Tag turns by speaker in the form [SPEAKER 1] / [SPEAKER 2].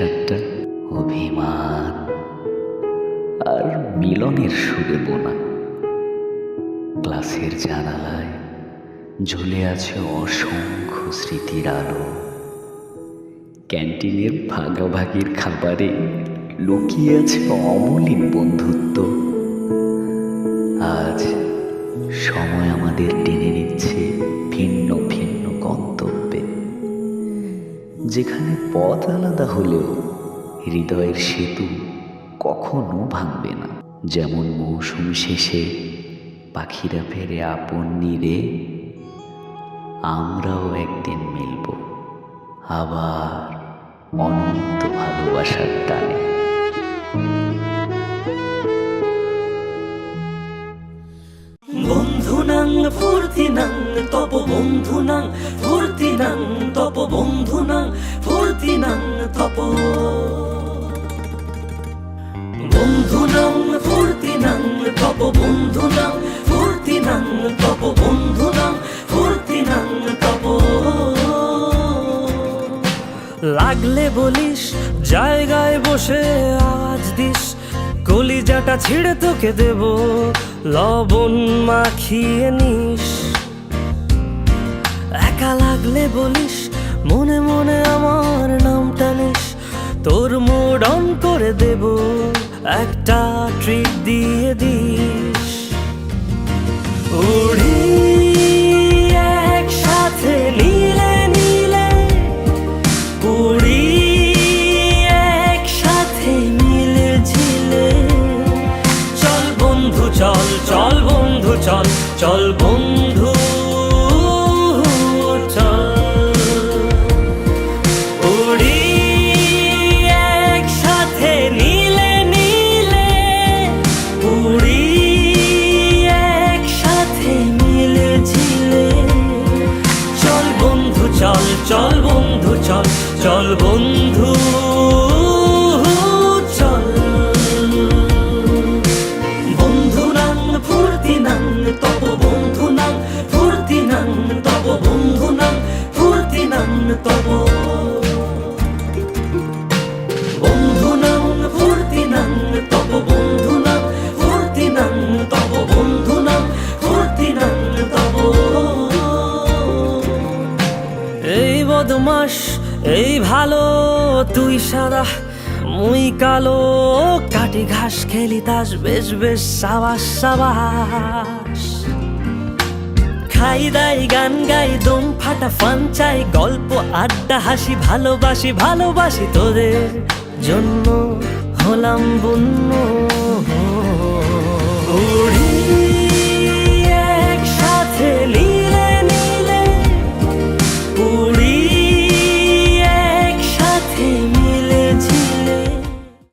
[SPEAKER 1] ভালোবাসাটা অভিমান আর মিলনের সুরে বোনা। ক্লাসের জানালায় ঝুলে আছে অসংখ্য স্মৃতির আলো। ক্যান্টিনের ভাগাভাগির খাবারে লুকিয়ে আছে অমলিন বন্ধুত্ব। আজ সময় আমাদের টেনে নিচ্ছে ভিন্ন ভিন্ন গন্তব্যে, যেখানে পথ আলাদা হলেও হৃদয়ের সেতু কখনো ভাঙবে না। যেমন মৌসুম শেষে পাখিরা ফেরে আপন নীড়ে, আমরাও একদিন মিলব আবার অনন্ত ভালোবাসার টানে।
[SPEAKER 2] বন্ধুনাং ফুর্তিনাং তপ বন্ধুনাং ফুর্তিনাং তপ বন্ধুনাং ফুর্তিনাং তপ বন্ধুনাং ফুর্তিনাং তপ বন্ধুনাং ফুর্তিনাং তপ বন্ধুনাং ফুর্তিনাং তপ। লাগলে বলিস জায়গায় বসে আওয়াজ দিস, কলিজাটা ছিঁড়ে তোকে দেব লবণ মাখিয়ে নিস। একা লাগলে বলিস মনে মনে আমার নামটা নিস, তোর মুড অন করে দেব একটা ট্রিট দিয়ে দিস। উড়ি একসাথে নীলে নীলে, উড়ি একসাথে মিলে ঝিলে। চল বন্ধু চল, চল বন্ধু চল, চল বন্ধু চল। উড়ি একসাথে নীলে নীলে, উড়ি একসাথে মিলে ঝিলে। চল বন্ধু চল, চল বন্ধু চল, চল বন্ধু চল। বন্ধুনাং ফুর্তিনাং তপ বন্ধুনাং ফুর্তিনাং তপ বন্ধুনাং ফুর্তিনাং তপ। বন্ধুনাং ফুর্তিনাং তপ বন্ধুনাং ফুর্তিনাং তপ বন্ধুনাং ফুর্তিনাং তপ। এই বদমাস এই ভালো, তুই সাদা মুই কালো। কাটি ঘাস খেলি তাস বেশ বেশ সাবাস সাবাস। খাই দাই গান গাই দম ফাটা ফান চাই, গল্প আড্ডা হাসি ভালোবাসি ভালোবাসি। তোদের জন্য হলাম বন্য